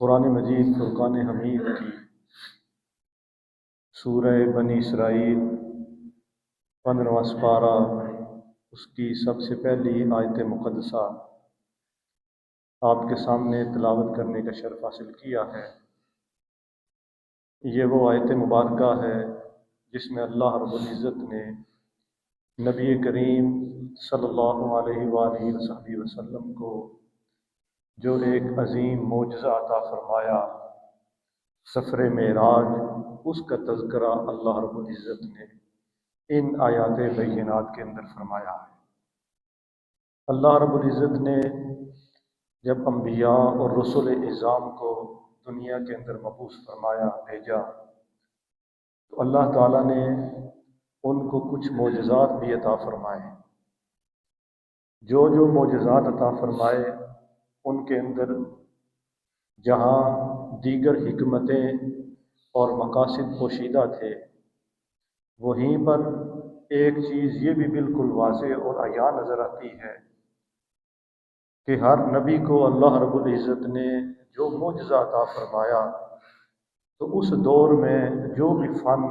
قرآن مجید فرقان حمید کی سورہ بنی اسرائیل 15واں سپارہ، اس کی سب سے پہلی آیت مقدسہ آپ کے سامنے تلاوت کرنے کا شرف حاصل کیا ہے۔ یہ وہ آیت مبارکہ ہے جس میں اللہ رب العزت نے نبی کریم صلی اللہ علیہ وآلہ وصحبہ وسلم کو جو ایک عظیم معجزہ عطا فرمایا، سفر معراج، اس کا تذکرہ اللہ رب العزت نے ان آیات بینات کے اندر فرمایا ہے۔ اللہ رب العزت نے جب انبیاء اور رسول اعظام کو دنیا کے اندر مبعوث فرمایا، بھیجا، تو اللہ تعالیٰ نے ان کو کچھ معجزات بھی عطا فرمائے۔ جو معجزات عطا فرمائے ان کے اندر جہاں دیگر حکمتیں اور مقاصد پوشیدہ تھے، وہیں پر ایک چیز یہ بھی بالکل واضح اور عیاں نظر آتی ہے کہ ہر نبی کو اللہ رب العزت نے جو معجزہ عطا فرمایا، تو اس دور میں جو بھی فن،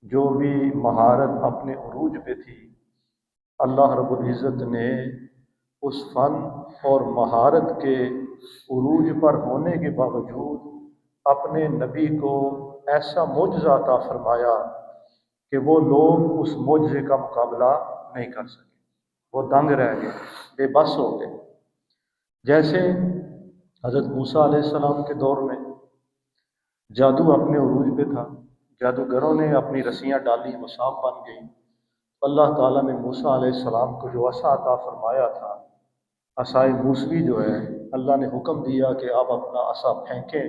جو بھی مہارت اپنے عروج پہ تھی، اللہ رب العزت نے اس فن اور مہارت کے عروج پر ہونے کے باوجود اپنے نبی کو ایسا معجزہ عطا فرمایا کہ وہ لوگ اس معجزے کا مقابلہ نہیں کر سکے، وہ دنگ رہ گئے، بے بس ہو گئے۔ جیسے حضرت موسیٰ علیہ السلام کے دور میں جادو اپنے عروج پہ تھا، جادوگروں نے اپنی رسیاں ڈالی، وہ سانپ بن گئی۔ اللہ تعالیٰ نے موسیٰ علیہ السلام کو جو عصا عطا فرمایا تھا، عصائے موسوی جو ہے، اللہ نے حکم دیا کہ آپ اپنا عصا پھینکیں،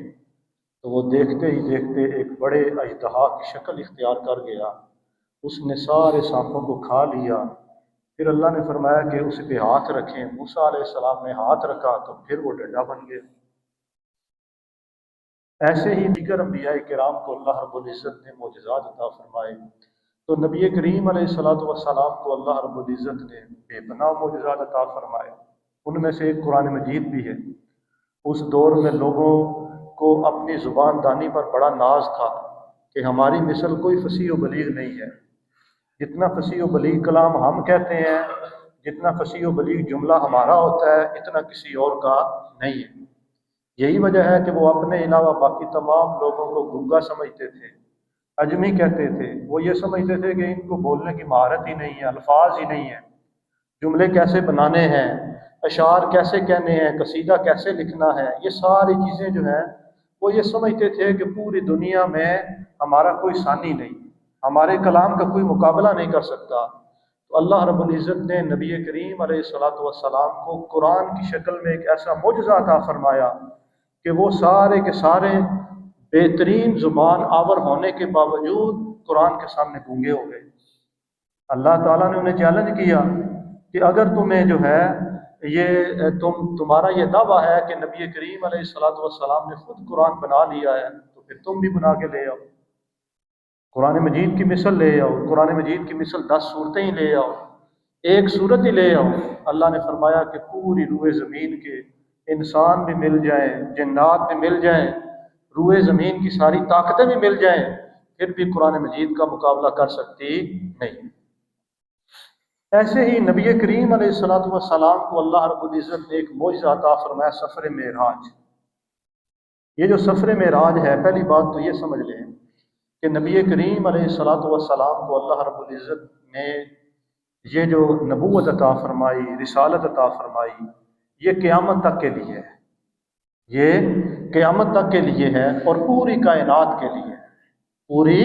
تو وہ دیکھتے ہی دیکھتے ایک بڑے اژدہا کی شکل اختیار کر گیا، اس نے سارے سانپوں کو کھا لیا۔ پھر اللہ نے فرمایا کہ اس پہ ہاتھ رکھیں، موسیٰ علیہ السلام نے ہاتھ رکھا تو پھر وہ ڈنڈا بن گیا۔ ایسے ہی دیگر انبیاء کرام کو اللہ رب العزت نے معجزات عطا فرمائے، تو نبی کریم علیہ السلام کو اللہ رب العزت نے بے پناہ معجزات عطا فرمائے۔ ان میں سے ایک قرآن مجید بھی ہے۔ اس دور میں لوگوں کو اپنی زبان دانی پر بڑا ناز تھا کہ ہماری مثل کوئی فصیح و بلیغ نہیں ہے، جتنا فصیح و بلیغ کلام ہم کہتے ہیں، جتنا فصیح و بلیغ جملہ ہمارا ہوتا ہے، اتنا کسی اور کا نہیں ہے۔ یہی وجہ ہے کہ وہ اپنے علاوہ باقی تمام لوگوں کو گنگا سمجھتے تھے، عجمی کہتے تھے۔ وہ یہ سمجھتے تھے کہ ان کو بولنے کی مہارت ہی نہیں ہے، الفاظ ہی نہیں ہیں، جملے کیسے بنانے ہیں، اشعار کیسے کہنے ہیں، قصیدہ کیسے لکھنا ہے، یہ ساری چیزیں جو ہیں وہ یہ سمجھتے تھے کہ پوری دنیا میں ہمارا کوئی ثانی نہیں، ہمارے کلام کا کوئی مقابلہ نہیں کر سکتا۔ تو اللہ رب العزت نے نبی کریم علیہ السلام کو قرآن کی شکل میں ایک ایسا معجزہ عطا فرمایا کہ وہ سارے کے سارے بہترین زبان آور ہونے کے باوجود قرآن کے سامنے گونگے ہو گئے۔ اللہ تعالیٰ نے انہیں چیلنج کیا کہ اگر تمہیں جو ہے تمہارا یہ دعویٰ ہے کہ نبی کریم علیہ السلام نے خود قرآن بنا لیا ہے، تو پھر تم بھی بنا کے لے آؤ، قرآن مجید کی مثل لے آؤ، قرآن مجید کی مثل 10 صورتیں ہی لے آؤ، ایک صورت ہی لے آؤ۔ اللہ نے فرمایا کہ پوری روئے زمین کے انسان بھی مل جائیں، جنات بھی مل جائیں، روئے زمین کی ساری طاقتیں بھی مل جائیں، پھر بھی قرآن مجید کا مقابلہ کر سکتی نہیں۔ ایسے ہی نبی کریم علیہ السلام کو اللہ رب العزت نے ایک معجزہ عطا فرمایا، سفر معراج۔ یہ جو سفر معراج ہے، پہلی بات تو یہ سمجھ لیں کہ نبی کریم علیہ السلام کو اللہ رب العزت نے یہ جو نبوت عطا فرمائی، رسالت عطا فرمائی، یہ قیامت تک کے لیے ہے، یہ قیامت تک کے لیے ہے اور پوری کائنات کے لیے، پوری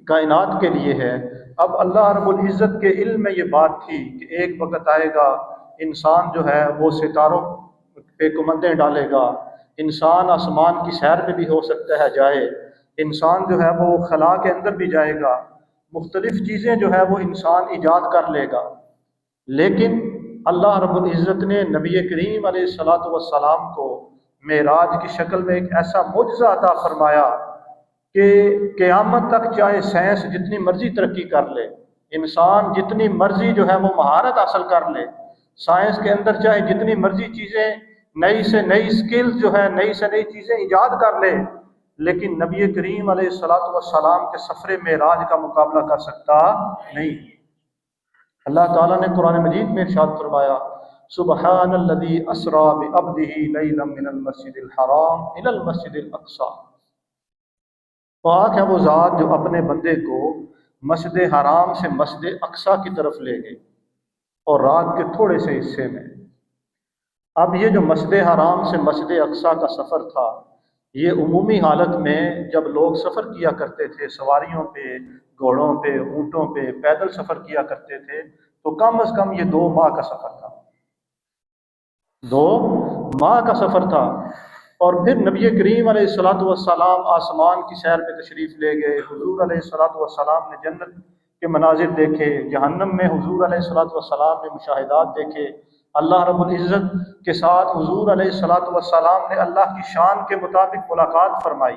کائنات کے لیے ہے۔ اب اللہ رب العزت کے علم میں یہ بات تھی کہ ایک وقت آئے گا انسان جو ہے وہ ستاروں پہ کمندیں ڈالے گا، انسان آسمان کی سیر پہ بھی ہو سکتا ہے جائے، انسان جو ہے وہ خلا کے اندر بھی جائے گا، مختلف چیزیں جو ہے وہ انسان ایجاد کر لے گا۔ لیکن اللہ رب العزت نے نبی کریم علیہ السلام کو معراج کی شکل میں ایک ایسا معجزہ عطا فرمایا کہ قیامت تک چاہے سائنس جتنی مرضی ترقی کر لے، انسان جتنی مرضی جو ہے وہ مہارت حاصل کر لے، سائنس کے اندر چاہے جتنی مرضی چیزیں نئی سے نئی اسکل جو ہے، نئی سے نئی چیزیں ایجاد کر لے، لیکن نبی کریم علیہ الصلوۃ والسلام کے سفر معراج کا مقابلہ کر سکتا نہیں۔ اللہ تعالیٰ نے قرآن مجید میں ارشاد فرمایا سبحان الذی اسری بعبدہ لیلا من المسجد الحرام الی المسجد الاقصی، پاک ہے وہ ذات جو اپنے بندے کو مسجد حرام سے مسجد اقصی کی طرف لے گئی اور رات کے تھوڑے سے حصے میں۔ اب یہ جو مسجد حرام سے مسجد اقصی کا سفر تھا، یہ عمومی حالت میں جب لوگ سفر کیا کرتے تھے، سواریوں پہ، گھوڑوں پہ، اونٹوں پہ، پیدل سفر کیا کرتے تھے، تو کم از کم یہ 2 ماہ کا سفر تھا، 2 ماہ کا سفر تھا۔ اور پھر نبی کریم علیہ الصلوۃ والسلام آسمان کی سیر پہ تشریف لے گئے، حضور علیہ الصلوۃ والسلام نے جنت کے مناظر دیکھے، جہنم میں حضور علیہ الصلوۃ والسلام نے مشاہدات دیکھے، اللہ رب العزت کے ساتھ حضور علیہ الصلوۃ والسلام نے اللہ کی شان کے مطابق ملاقات فرمائی،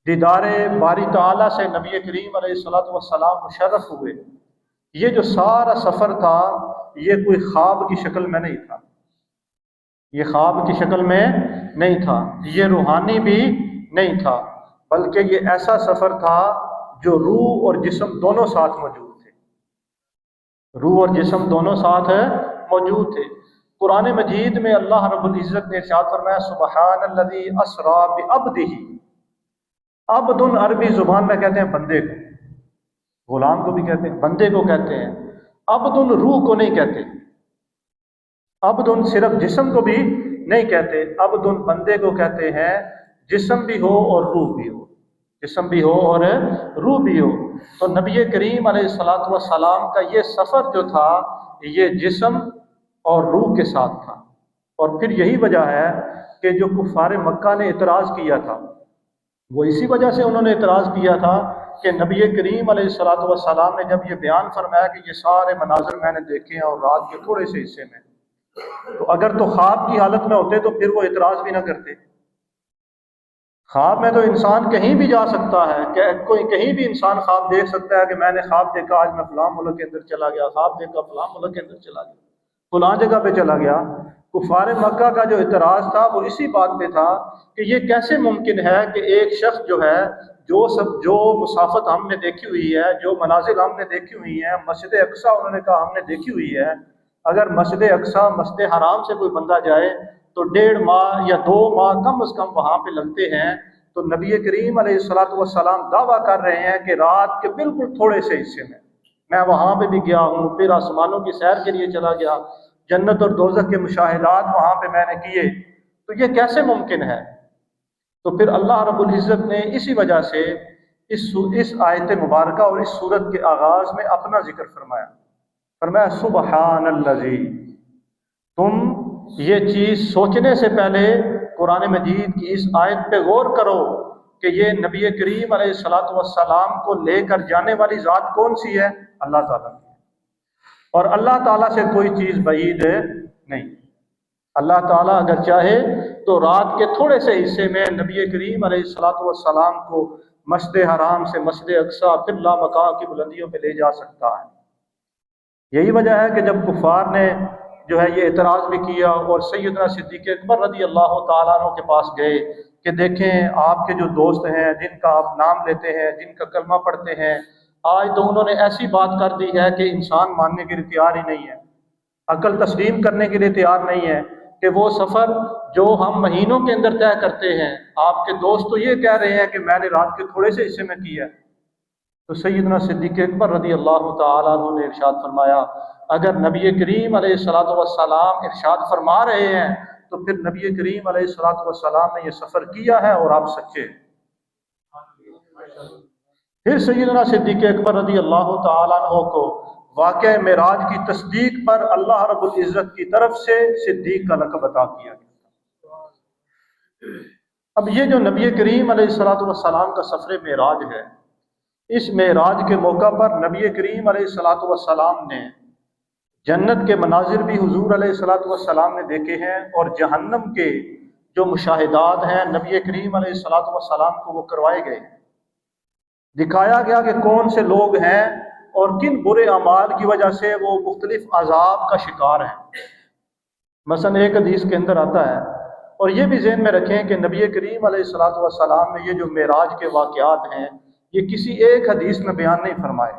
دیدار باری تعالیٰ سے نبی کریم علیہ الصلوۃ والسلام مشرف ہوئے۔ یہ جو سارا سفر تھا، یہ کوئی خواب کی شکل میں نہیں تھا، یہ خواب کی شکل میں نہیں تھا، یہ روحانی بھی نہیں تھا، بلکہ یہ ایسا سفر تھا جو روح اور جسم دونوں ساتھ موجود تھے، روح اور جسم دونوں ساتھ موجود تھے۔ قرآن مجید میں اللہ رب العزت نے ارشاد فرمایا سبحان الذی اسری بعبدہ، عبد عربی زبان میں کہتے ہیں بندے کو، غلام کو بھی کہتے ہیں، بندے کو کہتے ہیں، عبد روح کو نہیں کہتے، عبد صرف جسم کو بھی نہیں کہتے، عبد بندے کو کہتے ہیں، جسم بھی ہو اور روح بھی ہو، جسم بھی ہو اور روح بھی ہو۔ تو نبی کریم علیہ الصلوۃ والسلام کا یہ سفر جو تھا، یہ جسم اور روح کے ساتھ تھا۔ اور پھر یہی وجہ ہے کہ جو کفار مکہ نے اعتراض کیا تھا، وہ اسی وجہ سے انہوں نے اعتراض کیا تھا کہ نبی کریم علیہ الصلوۃ والسلام نے جب یہ بیان فرمایا کہ یہ سارے مناظر میں نے دیکھے ہیں اور رات کے تھوڑے سے حصے میں، تو اگر تو خواب کی حالت میں ہوتے تو پھر وہ اعتراض بھی نہ کرتے۔ خواب میں تو انسان کہیں بھی جا سکتا ہے، کہ کوئی کہیں بھی انسان خواب دیکھ سکتا ہے کہ میں نے خواب دیکھا آج میں فلاں ملک کے اندر چلا گیا، خواب دیکھا فلاں ملک کے اندر چلا گیا، فلاں جگہ پہ چلا گیا۔ کفار مکہ کا جو اعتراض تھا وہ اسی بات پہ تھا کہ یہ کیسے ممکن ہے کہ ایک شخص جو ہے، جو مسافت ہم نے دیکھی ہوئی ہے، جو مناظر ہم نے دیکھی ہوئی ہیں، مسجد اقصی انہوں نے کہا ہم نے دیکھی ہوئی ہے، اگر مسجد اقصی مسجد حرام سے کوئی بندہ جائے تو 1.5 ماہ یا 2 ماہ کم از کم وہاں پہ لگتے ہیں۔ تو نبی کریم علیہ الصلوۃ والسلام دعویٰ کر رہے ہیں کہ رات کے بالکل تھوڑے سے حصے میں وہاں پہ بھی گیا ہوں، پھر آسمانوں کی سیر کے لیے چلا گیا، جنت اور دوزخ کے مشاہدات وہاں پہ میں نے کیے، تو یہ کیسے ممکن ہے؟ تو پھر اللہ رب العزت نے اسی وجہ سے اس آیت مبارکہ اور اس سورت کے آغاز میں اپنا ذکر فرمایا سبحان الذی۔ تم یہ چیز سوچنے سے پہلے قرآن مجید کی اس آیت پہ غور کرو کہ یہ نبی کریم علیہ الصلوۃ والسلام کو لے کر جانے والی ذات کون سی ہے؟ اللہ تعالیٰ، اور اللہ تعالیٰ سے کوئی چیز بعید نہیں۔ اللہ تعالیٰ اگر چاہے تو رات کے تھوڑے سے حصے میں نبی کریم علیہ الصلوۃ والسلام کو مسجد حرام سے مسجد اقصی پھر لامکان کی بلندیوں پہ لے جا سکتا ہے۔ یہی وجہ ہے کہ جب کفار نے جو ہے یہ اعتراض بھی کیا اور سیدنا صدیق اکبر رضی اللہ تعالیٰ عنہ کے پاس گئے کہ دیکھیں آپ کے جو دوست ہیں، جن کا آپ نام لیتے ہیں، جن کا کلمہ پڑھتے ہیں، آج تو انہوں نے ایسی بات کر دی ہے کہ انسان ماننے کے لیے تیار ہی نہیں ہے، عقل تسلیم کرنے کے لیے تیار نہیں ہے کہ وہ سفر جو ہم مہینوں کے اندر طے کرتے ہیں، آپ کے دوست تو یہ کہہ رہے ہیں کہ میں نے رات کے تھوڑے سے حصے میں کیا ہے۔ تو سیدنا صدیق اکبر رضی اللہ تعالیٰ عنہ نے ارشاد فرمایا اگر نبی کریم علیہ الصلوۃ والسلام ارشاد فرما رہے ہیں تو پھر نبی کریم علیہ الصلوۃ والسلام نے یہ سفر کیا ہے اور آپ سچے۔ پھر سیدنا صدیق اکبر رضی اللہ تعالیٰ عنہ کو واقعہ معراج کی تصدیق پر اللہ رب العزت کی طرف سے صدیق کا لقب عطا کیا گیا۔ اب یہ جو نبی کریم علیہ الصلوۃ والسلام کا سفر معراج ہے، اس معراج کے موقع پر نبی کریم علیہ الصلوۃ والسلام نے جنت کے مناظر بھی حضور علیہ الصلوۃ والسلام نے دیکھے ہیں، اور جہنم کے جو مشاہدات ہیں نبی کریم علیہ الصلوۃ والسلام کو وہ کروائے گئے، دکھایا گیا کہ کون سے لوگ ہیں اور کن برے اعمال کی وجہ سے وہ مختلف عذاب کا شکار ہیں۔ مثلا ایک حدیث کے اندر آتا ہے، اور یہ بھی ذہن میں رکھیں کہ نبی کریم علیہ الصلوۃ والسلام نے یہ جو معراج کے واقعات ہیں یہ کسی ایک حدیث میں بیان نہیں فرمائے،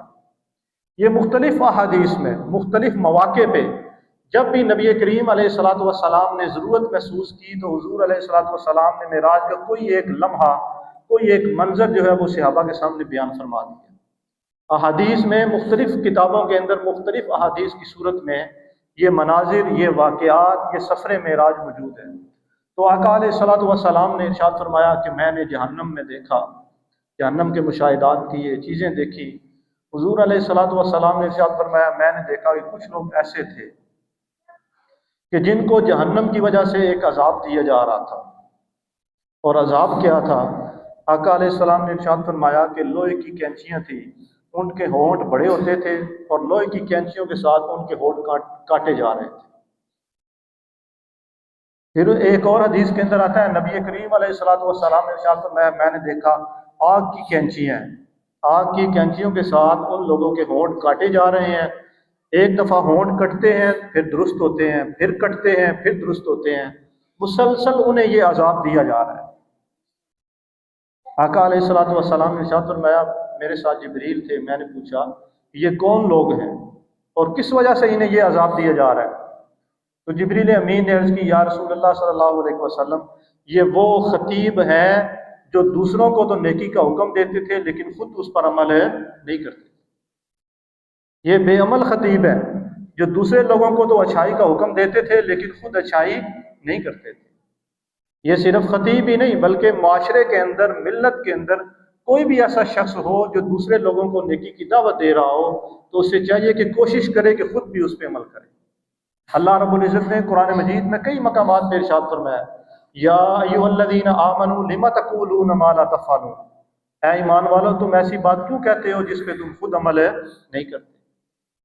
یہ مختلف احادیث میں مختلف مواقع پہ جب بھی نبی کریم علیہ الصلوۃ والسلام نے ضرورت محسوس کی تو حضور علیہ الصلوۃ والسلام نے معراج کا کوئی ایک لمحہ، کوئی ایک منظر جو ہے وہ صحابہ کے سامنے بیان فرما دیا۔ احادیث میں مختلف کتابوں کے اندر مختلف احادیث کی صورت میں یہ مناظر، یہ واقعات، یہ سفر معراج موجود ہے۔ تو آقا علیہ الصلوۃ والسلام نے ارشاد فرمایا کہ میں نے جہنم میں دیکھا، جہنم کے مشاہدات کیے، چیزیں دیکھی۔ حضور علیہ الصلوۃ والسلام نے ارشاد فرمایا میں نے دیکھا کہ کچھ لوگ ایسے تھے کہ جن کو جہنم کی وجہ سے ایک عذاب دیا جا رہا تھا، اور عذاب کیا تھا؟ آقا علیہ السلام نے ارشاد فرمایا کہ لوہے کی کینچیاں تھیں، ان کے ہونٹ بڑے ہوتے تھے اور لوہے کی کینچیوں کے ساتھ ان کے ہونٹ کاٹے جا رہے تھے۔ پھر ایک اور حدیث کے اندر آتا ہے نبی کریم علیہ الصلوۃ والسلام نے ارشاد فرمایا میں نے دیکھا آگ کی کینچیاں، آگ کی کینچیوں کے ساتھ ان لوگوں کے ہونٹ کاٹے جا رہے ہیں۔ ایک دفعہ ہونٹ کٹتے ہیں پھر درست ہوتے ہیں، پھر کٹتے ہیں پھر درست ہوتے ہیں، مسلسل انہیں یہ عذاب دیا جا رہا ہے۔ آقا علیہ الصلوۃ والسلام نے ارشاد فرمایا میرے ساتھ جبریل تھے، میں نے پوچھا یہ کون لوگ ہیں اور کس وجہ سے انہیں یہ عذاب دیا جا رہا ہے؟ تو جبریل امین نے عرض کی یا رسول اللہ صلی اللہ علیہ وسلم یہ وہ خطیب ہیں جو دوسروں کو تو نیکی کا حکم دیتے تھے لیکن خود اس پر عمل نہیں کرتے۔ یہ بے عمل خطیب ہے جو دوسرے لوگوں کو تو اچھائی کا حکم دیتے تھے لیکن خود اچھائی نہیں کرتے تھے۔ یہ صرف خطیب ہی نہیں بلکہ معاشرے کے اندر، ملت کے اندر کوئی بھی ایسا شخص ہو جو دوسرے لوگوں کو نیکی کی دعوت دے رہا ہو تو اسے چاہیے کہ کوشش کرے کہ خود بھی اس پہ عمل کرے۔ اللہ رب العزت نے قرآن مجید میں کئی مقامات پہ ارشاد فرمایا یا ایھا الذین آمنوا لم تقولون ما لا تفعلون، اے ایمان والو تم ایسی بات کیوں کہتے ہو جس پہ تم خود عمل نہیں کرتے۔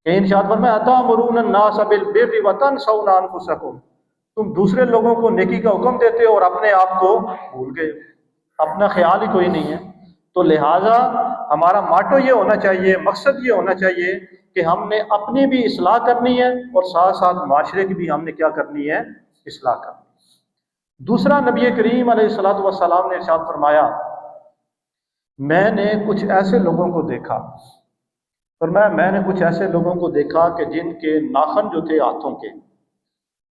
کہ ارشاد فرمایا اتامرون الناس بالبر وتنسون انفسکم، تم دوسرے لوگوں کو نیکی کا حکم دیتے ہو اور اپنے آپ کو بھول گئے، اپنا خیال ہی کوئی نہیں ہے۔ تو لہٰذا ہمارا ماٹو یہ ہونا چاہیے، مقصد یہ ہونا چاہیے کہ ہم نے اپنی بھی اصلاح کرنی ہے اور ساتھ ساتھ معاشرے کی بھی ہم نے کیا کرنی ہے؟ اصلاح کرنی ہے۔ دوسرا نبی کریم علیہ الصلوۃ والسلام نے ارشاد فرمایا میں نے کچھ ایسے لوگوں کو دیکھا، فرمایا میں نے کچھ ایسے لوگوں کو دیکھا کہ جن کے ناخن جو تھے ہاتھوں کے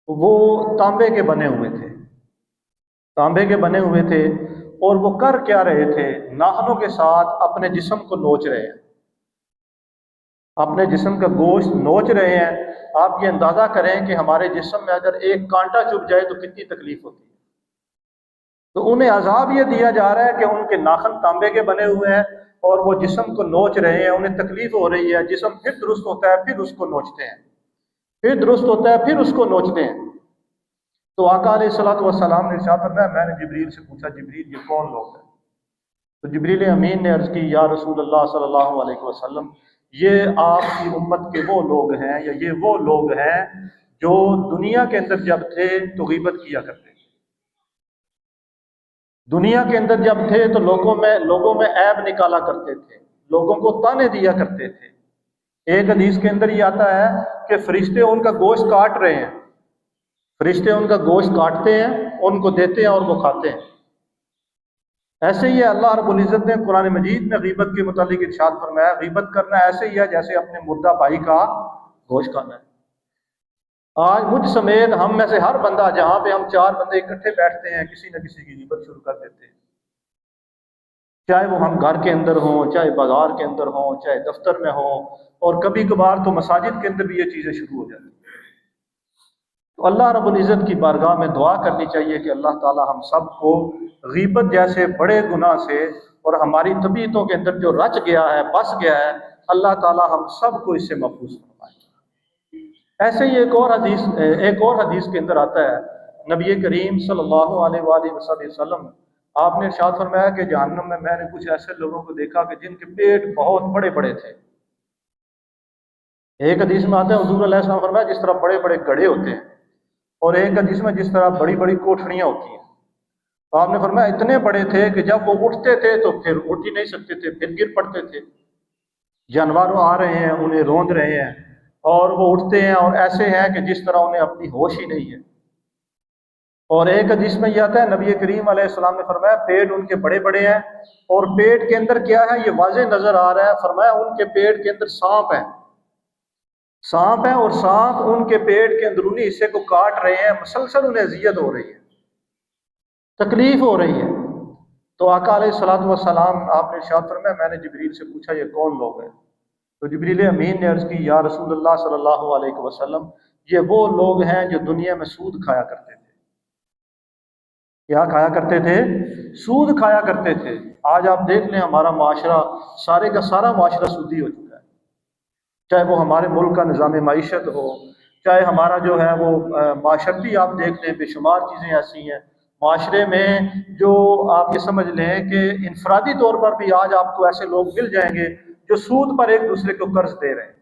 وہ تانبے کے بنے ہوئے تھے، تانبے کے بنے ہوئے تھے، اور وہ کر کیا رہے تھے؟ ناخنوں کے ساتھ اپنے جسم کو نوچ رہے ہیں، اپنے جسم کا گوشت نوچ رہے ہیں۔ آپ یہ اندازہ کریں کہ ہمارے جسم میں اگر ایک کانٹا چبھ جائے تو کتنی تکلیف ہوتی ہے۔ تو انہیں عذاب یہ دیا جا رہا ہے کہ ان کے ناخن تانبے کے بنے ہوئے ہیں اور وہ جسم کو نوچ رہے ہیں، انہیں تکلیف ہو رہی ہے، جسم پھر درست ہوتا ہے پھر اس کو نوچتے ہیں، پھر درست ہوتا ہے پھر اس کو نوچتے ہیں۔ تو آقا علیہ الصلوۃ والسلام نے ارشاد فرمایا میں نے جبریل سے پوچھا جبریل یہ کون لوگ ہیں؟ تو جبریل امین نے عرض کی یا رسول اللہ صلی اللہ علیہ وسلم یہ آپ کی امت کے وہ لوگ ہیں یا یہ وہ لوگ ہیں جو دنیا کے اندر جب تھے تو غیبت کیا کرتے تھے، دنیا کے اندر جب تھے تو لوگوں میں عیب نکالا کرتے تھے، لوگوں کو تانے دیا کرتے تھے۔ ایک حدیث کے اندر یہ آتا ہے کہ فرشتے ان کا گوشت کاٹ رہے ہیں، فرشتے ان کا گوشت کاٹتے ہیں، ان کو دیتے ہیں اور وہ کھاتے ہیں۔ ایسے ہی اللہ رب العزت نے قرآن مجید میں غیبت کے متعلق ارشاد فرمایا غیبت کرنا ایسے ہی ہے جیسے اپنے مردہ بھائی کا گوشت کھانا ہے۔ آج مجھ سمیت ہم میں سے ہر بندہ جہاں پہ ہم 4 بندے اکٹھے بیٹھتے ہیں کسی نہ کسی کی غیبت شروع کر دیتے ہیں، چاہے وہ ہم گھر کے اندر ہوں، چاہے بازار کے اندر ہوں، چاہے دفتر میں ہوں، اور کبھی کبھار تو مساجد کے اندر بھی یہ چیزیں شروع ہو جاتی ہیں۔ تو اللہ رب العزت کی بارگاہ میں دعا کرنی چاہیے کہ اللہ تعالی ہم سب کو غیبت جیسے بڑے گناہ سے اور ہماری طبیعتوں کے اندر جو رچ گیا ہے، بس گیا ہے، اللہ تعالی ہم سب کو اس سے محفوظ فرمائے۔ ایسے ہی ایک اور حدیث کے اندر آتا ہے نبی کریم صلی اللہ علیہ وآلہ وسلم آپ نے ارشاد فرمایا کہ جہنم میں نے کچھ ایسے لوگوں کو دیکھا کہ جن کے پیٹ بہت بڑے بڑے تھے۔ ایک حدیث میں آتا ہے حضور علیہ السلام فرمایا جس طرح بڑے بڑے گڑھے ہوتے ہیں، اور ایک حدیث میں جس طرح بڑی بڑی کوٹھڑیاں ہوتی ہیں۔ تو آپ نے فرمایا اتنے بڑے تھے کہ جب وہ اٹھتے تھے تو پھر اٹھ ہی نہیں سکتے تھے، پھر گر پڑتے تھے۔ جانور آ رہے ہیں انہیں روند رہے ہیں اور وہ اٹھتے ہیں اور ایسے ہیں کہ جس طرح انہیں اپنی ہوش ہی نہیں ہے۔ اور ایک حدیث میں یہ آتا ہے نبی کریم علیہ السلام نے فرمایا پیٹ ان کے بڑے بڑے ہیں، اور پیٹ کے اندر کیا ہے یہ واضح نظر آ رہا ہے، فرمایا ان کے پیٹ کے اندر سانپ ہے، سانپ ہے، اور سانپ ان کے پیٹ کے اندرونی حصے کو کاٹ رہے ہیں، مسلسل انہیں اذیت ہو رہی ہے، تکلیف ہو رہی ہے۔ تو آقا علیہ الصلوۃ والسلام آپ نے ارشاد فرمایا میں نے جبریل سے پوچھا یہ کون لوگ ہیں؟ تو جبریل امین نے عرض کی یا رسول اللہ صلی اللہ علیہ وسلم یہ وہ لوگ ہیں جو دنیا میں سود کھایا کرتے تھے۔ کیا کھایا کرتے تھے؟ سود کھایا کرتے تھے۔ آج آپ دیکھ لیں ہمارا معاشرہ سارے کا سارا معاشرہ سودی ہو چکا ہے، چاہے وہ ہمارے ملک کا نظام معیشت ہو، چاہے ہمارا جو ہے وہ معاشرتی آپ دیکھ لیں بے شمار چیزیں ایسی ہیں معاشرے میں جو آپ یہ سمجھ لیں کہ انفرادی طور پر بھی آج آپ کو ایسے لوگ مل جائیں گے جو سود پر ایک دوسرے کو قرض دے رہے ہیں،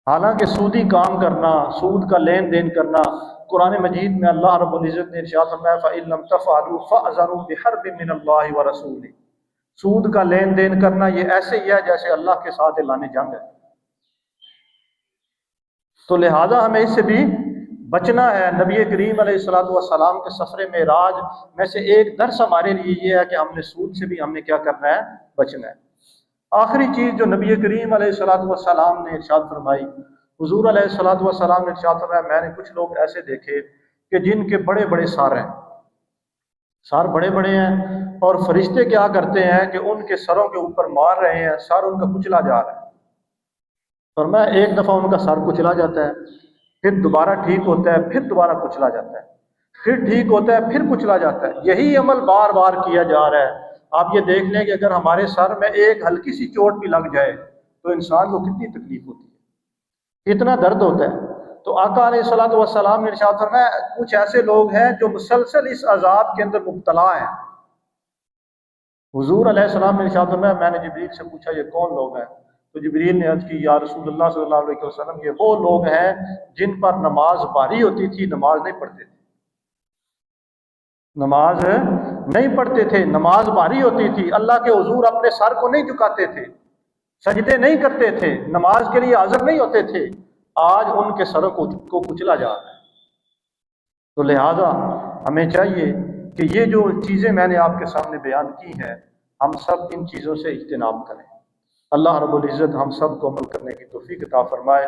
حالانکہ سودی کام کرنا، سود کا لین دین کرنا، قرآن مجید میں اللہ رب العزت نے ارشاد فرمایا فَإِن لَّمْ تَفْعَلُوا فَأْذَنُوا بِحَرْبٍ مِّنَ اللَّهِ وَرَسُولِهِ۔ سود کا لین دین کرنا یہ ایسے ہی ہے جیسے اللہ کے ساتھ اعلان جنگ ہے، تو لہذا ہمیں اس سے بھی بچنا ہے۔ نبی کریم علیہ الصلوۃ والسلام کے سفر معراج میں سے ایک درس ہمارے لیے یہ ہے کہ ہم نے سود سے بھی ہم نے کیا کرنا ہے؟ بچنا ہے۔ آخری چیز جو نبی کریم علیہ الصلوۃ والسلام نے ارشاد فرمائی، حضور علیہ الصلوۃ والسلام نے ارشاد فرمایا میں نے کچھ لوگ ایسے دیکھے کہ جن کے بڑے بڑے سر ہیں، سر بڑے بڑے ہیں، اور فرشتے کیا کرتے ہیں کہ ان کے سروں کے اوپر مار رہے ہیں، سر ان کا کچلا جا رہا ہے، فرمایا ایک دفعہ ان کا سر کچلا جاتا ہے، پھر دوبارہ ٹھیک ہوتا ہے، پھر دوبارہ کچلا جاتا ہے، پھر ٹھیک ہوتا ہے، پھر کچلا جاتا ہے، یہی عمل بار بار کیا جا رہا ہے۔ آپ یہ دیکھ لیں کہ اگر ہمارے سر میں ایک ہلکی سی چوٹ بھی لگ جائے تو انسان کو کتنی تکلیف ہوتی ہے، کتنا درد ہوتا ہے۔ تو آقا علیہ الصلوۃ والسلام نے ارشاد فرمایا کچھ ایسے لوگ ہیں جو مسلسل اس عذاب کے اندر مبتلا ہیں۔ حضور علیہ السلام نے ارشاد فرمایا میں نے جبریل سے پوچھا یہ کون لوگ ہیں؟ تو جبریل نے عرض کی یا رسول اللہ صلی اللہ علیہ وسلم یہ وہ لوگ ہیں جن پر نماز بھاری ہوتی تھی، نماز نہیں پڑھتے تھے، نماز نہیں پڑھتے تھے، نماز بھاری ہوتی تھی، اللہ کے حضور اپنے سر کو نہیں جھکاتے تھے، سجدے نہیں کرتے تھے، نماز کے لیے حاضر نہیں ہوتے تھے، آج ان کے سروں کو کچلا جا رہا ہے۔ تو لہذا ہمیں چاہیے کہ یہ جو چیزیں میں نے آپ کے سامنے بیان کی ہیں ہم سب ان چیزوں سے اجتناب کریں۔ اللہ رب العزت ہم سب کو عمل کرنے کی توفیق عطا فرمائے۔